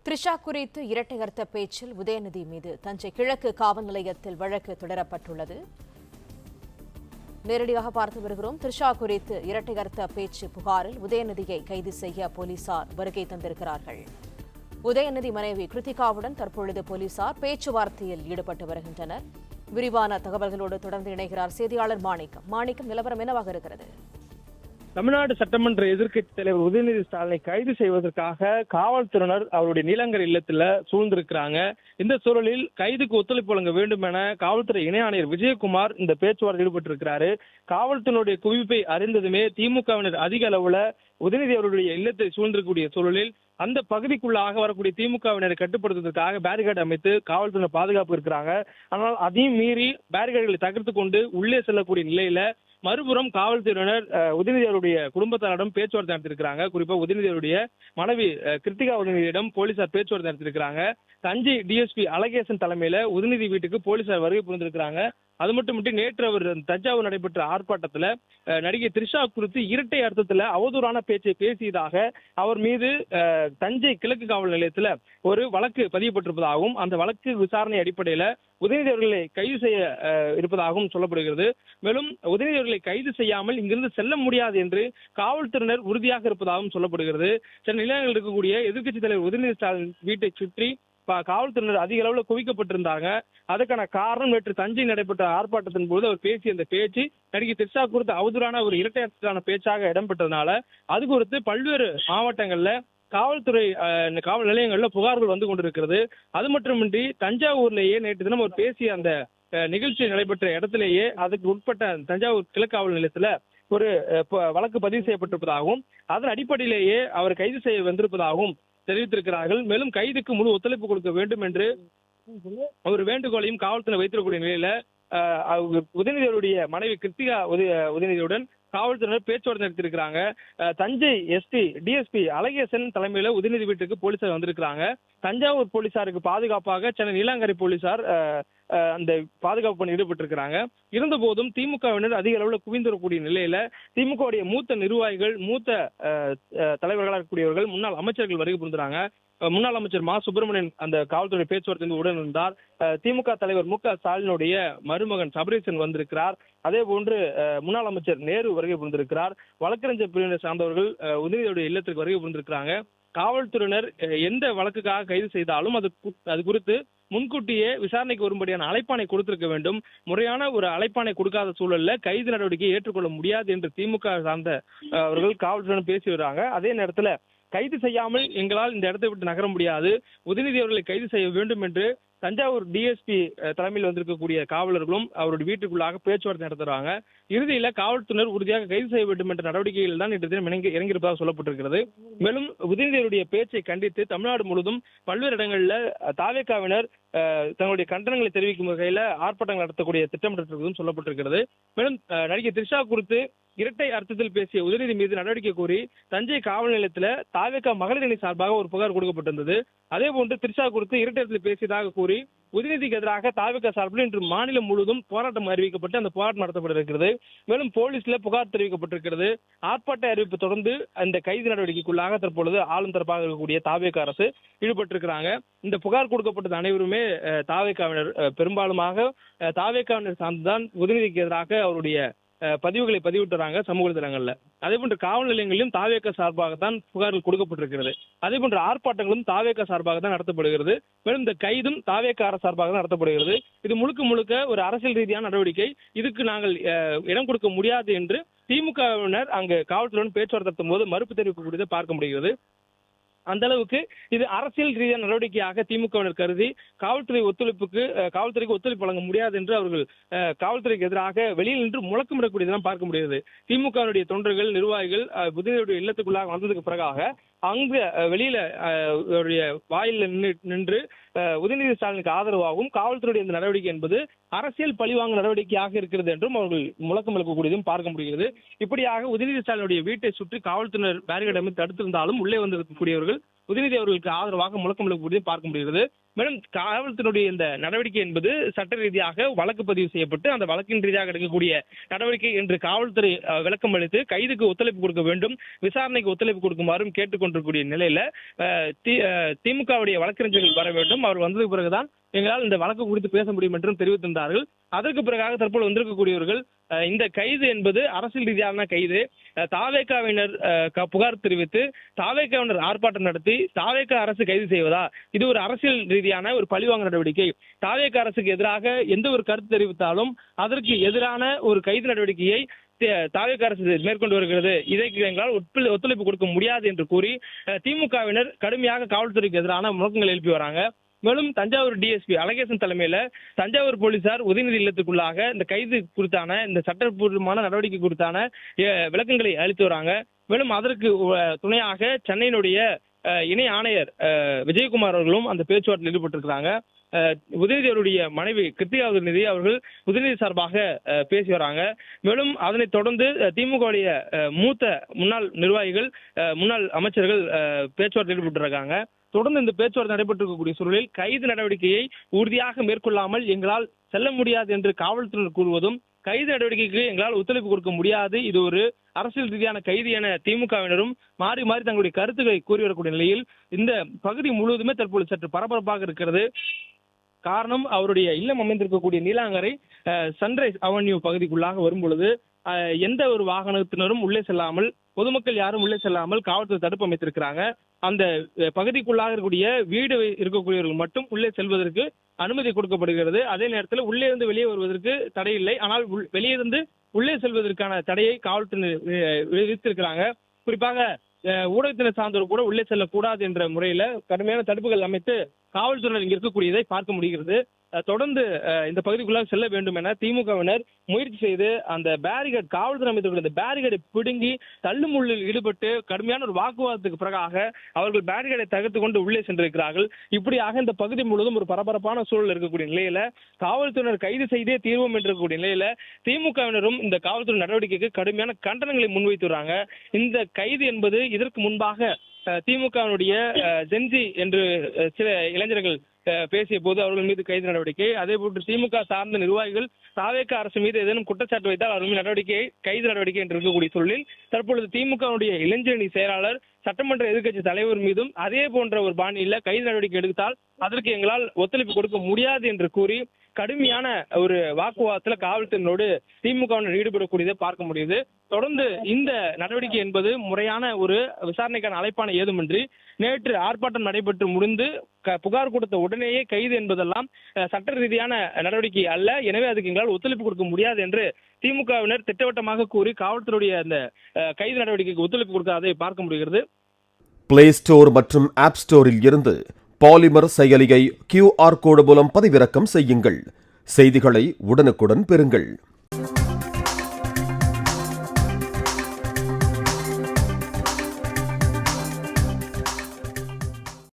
த்ரிஷா குறித்து இரட்டை அர்த்த பேச்சில் உதயநிதி மீது தஞ்சை கிழக்கு காவல் நிலையத்தில் வழக்கு தொடரப்பட்டுள்ளது. நேரடியாக பார்த்து வருகிறோம். த்ரிஷா குறித்து இரட்டை அர்த்த பேச்சு புகாரில் உதயநிதியை கைது செய்ய போலீசார் வருகை தந்திருக்கிறார்கள். உதயநிதி மனைவி கிருத்திகாவுடன் தற்பொழுது போலீசார் பேச்சுவார்த்தையில் ஈடுபட்டு வருகின்றனர். விரிவான தகவல்களோடு தொடர்ந்து இணைகிறார் செய்தியாளர் மாணிக்கம். நிலவரம் என்னவாக இருக்கிறது? தமிழ்நாடு சட்டமன்ற எதிர்க்கட்சித் தலைவர் உதயநிதி ஸ்டாலினை கைது செய்வதற்காக காவல்துறையினர் அவருடைய நீலங்கரை இல்லத்துல சூழ்ந்திருக்கிறாங்க. இந்த சூழலில் கைதுக்கு ஒத்துழைப்பு வழங்க வேண்டும் என காவல்துறை இணை ஆணையர் விஜயகுமார் இந்த பேச்சுவார்த்தை ஈடுபட்டு இருக்கிறாரு. காவல்துறையினுடைய குவிப்பை அறிந்ததுமே திமுகவினர் அதிக அளவுல உதயநிதி அவருடைய இல்லத்தை சூழ்ந்திருக்கக்கூடிய சூழலில் அந்த பகுதிக்குள்ளாக வரக்கூடிய திமுகவினரை கட்டுப்படுத்துவதற்காக பேரிகார்டு அமைத்து காவல்துறை பாதுகாப்பு இருக்கிறாங்க. ஆனால் அதையும் மீறி பேரிகார்டுகளை தகர்த்து கொண்டு உள்ளே செல்லக்கூடிய நிலையில மறுபுறம் காவல்துறையினர் உதயநிதி அவருடைய குடும்பத்தாரிடம் பேச்சுவார்த்தை நடத்திருக்கிறாங்க. குறிப்பா உதயநிதி அவருடைய மனைவி கிருத்திகா உதயநிதியிடம் போலீசார் பேச்சுவார்த்தை நடத்திருக்கிறாங்க. தஞ்சை டிஎஸ்பி அழகேசன் தலைமையில உதயநிதி வீட்டுக்கு போலீசார் வருகை புரிந்திருக்கிறாங்க. அது மட்டுமின்றி நேற்று அவர் தஞ்சாவூர் நடைபெற்ற ஆர்ப்பாட்டத்துல நடிகை த்ரிஷா குறித்து இரட்டை அர்த்தத்துல அவதூறான பேச்சை பேசியதாக அவர் மீது தஞ்சை கிழக்கு காவல் நிலையத்துல ஒரு வழக்கு பதியப்பட்டிருப்பதாகவும் அந்த வழக்கு விசாரணை அடிப்படையில உதயநிதி அவர்களை கைது செய்ய இருப்பதாகவும் சொல்லப்படுகிறது. மேலும் உதயநிதி அவர்களை கைது செய்யாமல் இங்கிருந்து செல்ல முடியாது என்று காவல்துறையினர் உறுதியாக இருப்பதாகவும் சொல்லப்படுகிறது. சென்னை நிலையங்களில் இருக்கக்கூடிய எதிர்க்கட்சித் தலைவர் உதயநிதி ஸ்டாலின் வீட்டை சுற்றி காவல்துறையினர் அதிக அளவில் குவிக்கப்பட்டிருந்தாங்க. அதற்கான காரணம் நேற்று தஞ்சை நடைபெற்ற ஆர்ப்பாட்டத்தின் போது அவர் பேசிய அந்த பேச்சு நடிகை த்ரிஷா குறித்து அவதூறான ஒரு இரட்டை அர்த்தமான பேச்சாக இடம்பெற்றதுனால அது குறித்து பல்வேறு மாவட்டங்கள்ல காவல்துறை காவல் நிலையங்கள்ல புகார்கள் வந்து கொண்டிருக்கிறது. அது மட்டுமின்றி தஞ்சாவூர்லேயே நேற்று தினம் அவர் பேசிய அந்த நிகழ்ச்சி நடைபெற்ற இடத்திலேயே அதுக்கு உட்பட்ட தஞ்சாவூர் கிழக்கு காவல் நிலையத்துல ஒரு வழக்கு பதிவு செய்யப்பட்டிருப்பதாகவும் அதன் அடிப்படையிலேயே அவர் கைது செய்ய வந்திருப்பதாகவும் தெரிவித்திருக்கிறார்கள். மேலும் கைதுக்கு முழு ஒத்துழைப்பு கொடுக்க வேண்டும் என்று ஒரு வேண்டுகோளையும் காவல்துறை வைத்திருக்கக்கூடிய நிலையில உதயநிதியுடைய மனைவி கிருத்திகா உதயநிதியுடன் காவல்துறையினர் பேச்சுவார்த்தை நடத்திருக்கிறாங்க. தஞ்சை டிஎஸ்பி அழகேசன் தலைமையில உதயநிதி வீட்டுக்கு போலீசார் வந்திருக்கிறாங்க. தஞ்சாவூர் போலீசாருக்கு பாதுகாப்பாக சென்னை நீலாங்கரை போலீசார் அந்த பாதுகாப்பு பணி ஈடுபட்டிருக்கிறாங்க. இருந்த போதும் திமுகவினர் அதிக அளவில் குவிந்திருக்கக்கூடிய நிலையில திமுகவுடைய மூத்த நிர்வாகிகள் மூத்த தலைவர்களாக இருக்கக்கூடியவர்கள் முன்னாள் அமைச்சர்கள் வருகை புரிந்துறாங்க. முன்னாள் அமைச்சர் மா சுப்பிரமணியன் அந்த காவல்துறை பேச்சுவார்த்தை உடன் இருந்தார். திமுக தலைவர் மு க ஸ்டாலினுடைய மருமகன் சபரீசன் வந்திருக்கிறார். அதே போன்று முன்னாள் அமைச்சர் நேரு வருகை புரிந்திருக்கிறார். வழக்கறிஞர் பிரிவினை சார்ந்தவர்கள் உதயநிதியுடைய இல்லத்திற்கு வருகை புரிந்திருக்கிறாங்க. காவல்துறையினர் எந்த வழக்குக்காக கைது செய்தாலும் அது குறித்து முன்கூட்டியே விசாரணைக்கு வரும்படியான அழைப்பாணை கொடுத்திருக்க வேண்டும். முறையான ஒரு அழைப்பாணை கொடுக்காத சூழல்ல கைது நடவடிக்கையை ஏற்றுக்கொள்ள முடியாது என்று திமுக சார்ந்த அவர்கள் காவல்துறையினர் பேசி வர்றாங்க. அதே நேரத்துல கைது செய்யாமல் எங்களால் இந்த இடத்தை விட்டு நகர முடியாது, உதயநிதி அவர்களை கைது செய்ய வேண்டும் என்று தஞ்சாவூர் டிஎஸ்பி தலைமையில் வந்திருக்கக்கூடிய காவலர்களும் அவருடைய வீட்டுக்குள்ளாக பேச்சுவார்த்தை நடத்துறாங்க. இறுதியில காவல்துறையினர் உறுதியாக கைது செய்ய வேண்டும் என்ற நடவடிக்கைகள் தான் இன்று தினம் இறங்கியிருப்பதாக சொல்லப்பட்டிருக்கிறது. மேலும் உதயநிதியுடைய பேச்சை கண்டித்து தமிழ்நாடு முழுவதும் பல்வேறு இடங்களில் தாவேகாவினர் தங்களுடைய கண்டனங்களை தெரிவிக்கும் வகையில ஆர்ப்பாட்டங்கள் நடத்தக்கூடிய திட்டமிட்டிருப்பதும் சொல்லப்பட்டிருக்கிறது. மேலும் நடிகை த்ரிஷா குறித்து இரட்டை அர்த்தத்தில் பேசிய உதயநிதி மீது நடவடிக்கை கோரி தஞ்சை காவல் நிலையத்தில் தாவேகா மகளிர் அணி சார்பாக ஒரு புகார் கொடுக்கப்பட்டிருந்தது. அதே போன்று த்ரிஷா குறித்து இரட்டை அர்த்தத்தில் பேசியதாக கூறி உதயநிதிக்கு எதிராக தாவேகா சார்பில் இன்று மாநிலம் முழுவதும் போராட்டம் அறிவிக்கப்பட்டு அந்த போராட்டம் நடத்தப்பட்டிருக்கிறது. மேலும் போலீஸ்ல புகார் தெரிவிக்கப்பட்டிருக்கிறது. ஆர்ப்பாட்ட அறிவிப்பு தொடர்ந்து அந்த கைது நடவடிக்கைக்குள்ளாக தற்பொழுது ஆளும் தரப்பாக இருக்கக்கூடிய தாவேகா அரசு ஈடுபட்டிருக்கிறாங்க. இந்த புகார் கொடுக்கப்பட்டது அனைவருமே தாவேகாவினர் பெரும்பாலுமாக தாவேகாவினர் சார்ந்துதான் உதயநிதிக்கு எதிராக அவருடைய பதிவுகளை பதிவிட்டுறாங்க சமூக வலைதளங்கள்ல. அதே போன்று காவல் நிலையங்களிலும் தாவேகா சார்பாகத்தான் புகார்கள் கொடுக்கப்பட்டிருக்கிறது. அதே போன்ற ஆர்ப்பாட்டங்களும் தாவேகா சார்பாக தான் நடத்தப்படுகிறது. மேலும் இந்த கைதும் தாவேகா அரசு சார்பாக தான் நடத்தப்படுகிறது. இது முழுக்க ஒரு அரசியல் ரீதியான நடவடிக்கை. இதுக்கு நாங்கள் இடம் கொடுக்க முடியாது என்று திமுகவினர் அங்கு காவல்துறையுடன் பேச்சுவார்த்தை நடத்தும் போது மறுப்பு தெரிவிக்கக்கூடியதை பார்க்க முடிகிறது. அந்த அளவுக்கு இது அரசியல் ரீதியான நடவடிக்கையாக திமுகவினர் கருதி காவல்துறைக்கு ஒத்துழைப்பு வழங்க முடியாது என்று அவர்கள் காவல்துறைக்கு எதிராக வெளியில் நின்று முழக்கமிடக்கூடியதெல்லாம் பார்க்க முடியாது. திமுகவினுடைய தொண்டர்கள் நிர்வாகிகள் உதயநிதியுடைய இல்லத்துக்குள்ளாக வந்ததுக்கு பிறகாக அங்கு வெளியில வாயில் நின்று உதயநிதி ஸ்டாலினுக்கு ஆதரவாகவும் காவல்துறையுடைய இந்த நடவடிக்கை என்பது அரசியல் பழிவாங்கும் நடவடிக்கையாக இருக்கிறது என்றும் அவர்கள் முழக்கம் எழுப்பக்கூடியதும் பார்க்க முடிகிறது. இப்படியாக உதயநிதி ஸ்டாலினுடைய வீட்டை சுற்றி காவல்துறையினர் பேரிகார்டு அமைத்து தடுத்திருந்தாலும் உள்ளே வந்திருக்கக்கூடியவர்கள் உதயநிதி அவர்களுக்கு ஆதரவாக முழக்கமிடக்கூடியதை பார்க்க முடிகிறது. மேலும் காவல்துறையுடைய இந்த நடவடிக்கை என்பது சட்ட ரீதியாக வழக்கு பதிவு செய்யப்பட்டு அந்த வழக்கின் ரீதியாக எடுக்கக்கூடிய நடவடிக்கை என்று காவல்துறை விளக்கம் அளித்து கைதுக்கு ஒத்துழைப்பு கொடுக்க வேண்டும், விசாரணைக்கு ஒத்துழைப்பு கொடுக்குமாறும் கேட்டுக்கொண்டிருக்கூடிய நிலையில திமுகவுடைய வழக்கறிஞர்கள் வர வேண்டும். அவர் வந்ததுக்கு பிறகுதான் எங்களால் இந்த வழக்கு குறித்து பேச முடியும் என்றும் தெரிவித்திருந்தார்கள். அதற்கு பிறகாக தற்போது வந்திருக்கக்கூடியவர்கள் இந்த கைது என்பது அரசியல் ரீதியான கைது, தாவேகாவினர் புகார் தெரிவித்து தாவேகாவினர் ஆர்ப்பாட்டம் நடத்தி தாவேகா அரசு கைது செய்வதா, இது ஒரு அரசியல் ரீதியான ஒரு பழிவாங்க நடவடிக்கை. தாவேகா அரசுக்கு எதிராக எந்த ஒரு கருத்து தெரிவித்தாலும் அதற்கு எதிரான ஒரு கைது நடவடிக்கையை தாவேகா அரசு மேற்கொண்டு வருகிறது. இதற்கு எங்களால் ஒத்துழைப்பு கொடுக்க முடியாது என்று கூறி திமுகவினர் கடுமையாக காவல்துறைக்கு எதிரான முழக்கங்கள் எழுப்பி வராங்க. மேலும் தஞ்சாவூர் டிஎஸ்பி அழகேசன் தலைமையில தஞ்சாவூர் போலீசார் உதயநிதி இல்லத்துக்குள்ளாக இந்த கைது குறித்தான இந்த சட்டப்பூர்வமான நடவடிக்கை குறித்தான விளக்கங்களை அளித்து வராங்க. மேலும் அதற்கு துணையாக சென்னையினுடைய இணை ஆணையர் விஜயகுமார் அவர்களும் அந்த பேச்சுவார்த்தையில் ஈடுபட்டிருக்கிறாங்க. உதயநிதி அவருடைய மனைவி கிருத்திகா உதயநிதி அவர்கள் உதயநிதி சார்பாக பேசி வராங்க. மேலும் அதனைத் தொடர்ந்து திமுகவுடைய மூத்த முன்னாள் நிர்வாகிகள், முன்னாள் அமைச்சர்கள் பேச்சுவார்த்தையில் ஈடுபட்டிருக்காங்க. தொடர்ந்து இந்த பேச்சுவார்த்தை நடைபெற்றிருக்கக்கூடிய சூழலில் கைது நடவடிக்கையை உறுதியாக மேற்கொள்ளாமல் எங்களால் செல்ல முடியாது என்று காவல்துறையினர் கூறுவதும், கைது நடவடிக்கைக்கு எங்களால் ஒத்துழைப்பு கொடுக்க முடியாது, இது ஒரு அரசியல் ரீதியான கைது என திமுகவினரும் மாறி மாறி தங்களுடைய கருத்துக்களை கூறி வரக்கூடிய நிலையில் இந்த பகுதி முழுவதுமே தற்போது சற்று பரபரப்பாக இருக்கிறது. காரணம், அவருடைய இல்லம் அமைந்திருக்கக்கூடிய நீலாங்கரை சன்ரைஸ் அவென்யூ பகுதிக்குள்ளாக வரும் பொழுது எந்த ஒரு வாகனத்தினரும் உள்ளே செல்லாமல், பொதுமக்கள் யாரும் உள்ளே செல்லாமல் காவல்துறை தடுப்பு அமைத்திருக்கிறாங்க. அந்த பகுதிக்குள்ளாக இருக்கக்கூடிய வீடு இருக்கக்கூடியவர்கள் மட்டும் உள்ளே செல்வதற்கு அனுமதி கொடுக்கப்படுகிறது. அதே நேரத்தில் உள்ளே இருந்து வெளியே வருவதற்கு தடை இல்லை. ஆனால் வெளியே இருந்து உள்ளே செல்வதற்கான தடையை காவல்துறை விதித்திருக்கிறாங்க. குறிப்பாக ஊடகத்தினர் சார்ந்தவர் கூட உள்ளே செல்லக்கூடாது என்ற முறையில கடுமையான தடுப்புகள் அமைத்து காவல்துறையினர் இங்க இருக்கக்கூடியதை பார்க்க முடிகிறது. தொடர்ந்து இந்த பகுதிக்குள்ளாக செல்ல வேண்டும் என திமுகவினர் முயற்சி செய்து அந்த பேரிகேட், காவல்துறை அமைத்துள்ள பேரிகேடை பிடுங்கி தள்ளுமுள்ளில் ஈடுபட்டு கடுமையான ஒரு வாக்குவாதத்துக்கு பிறகாக அவர்கள் பேரிகேடை தகர்த்து கொண்டு உள்ளே சென்றிருக்கிறார்கள். இப்படியாக இந்த பகுதி முழுவதும் ஒரு பரபரப்பான சூழல் இருக்கக்கூடிய நிலையில காவல்துறையினர் கைது செய்தே தீர்வோம் என்று இருக்கக்கூடிய நிலையில திமுகவினரும் இந்த காவல்துறை நடவடிக்கைக்கு கடுமையான கண்டனங்களை முன்வைத்துறாங்க. இந்த கைது என்பது இதற்கு முன்பாக திமுகவினுடைய ஜென்சி என்று சில இளைஞர்கள் பேசிய போது அவர்கள் மீது கைது நடவடிக்கை, அதே போன்று திமுக சார்ந்த நிர்வாகிகள் தாவேகா அரசு மீது ஏதேனும் குற்றச்சாட்டு வைத்தால் அவர்கள் மீது நடவடிக்கை, கைது நடவடிக்கை என்று இருக்கக்கூடிய சூழலில் தற்பொழுது திமுகவுடைய இளைஞரணி செயலாளர், சட்டமன்ற எதிர்க்கட்சி தலைவர் மீதும் அதே போன்ற ஒரு பாணியில் கைது நடவடிக்கை எடுத்தால் அதற்கு எங்களால் ஒத்துழைப்பு கொடுக்க முடியாது என்று கூறி கடுமையான ஒரு வாக்குவாதத்தில் காவல்துறையினோடு திமுகவினர் ஈடுபடக்கூடியதை பார்க்க முடியுது. தொடர்ந்து இந்த நடவடிக்கை என்பது முறையான ஒரு விசாரணைக்கான அழைப்பான ஏதுமின்றி நேற்று ஆர்ப்பாட்டம் நடைபெற்று முடிந்து புகார் கொடுத்த உடனேயே கைது என்பதெல்லாம் சட்ட ரீதியான நடவடிக்கை அல்ல. எனவே அதுக்கு எங்களால் ஒத்துழைப்பு கொடுக்க முடியாது என்று திமுகவினர் திட்டவட்டமாக கூறி காவல்துறையுடைய அந்த கைது நடவடிக்கைக்கு ஒத்துழைப்பு கொடுக்காததை பார்க்க முடிகிறது. பிளே ஸ்டோர் மற்றும் ஆப் ஸ்டோரில் இருந்து பாலிமர் செயலியை QR கோடு மூலம் பதிவிறக்கம் செய்யுங்கள். செய்திகளை உடனுக்குடன் பெறுங்கள்.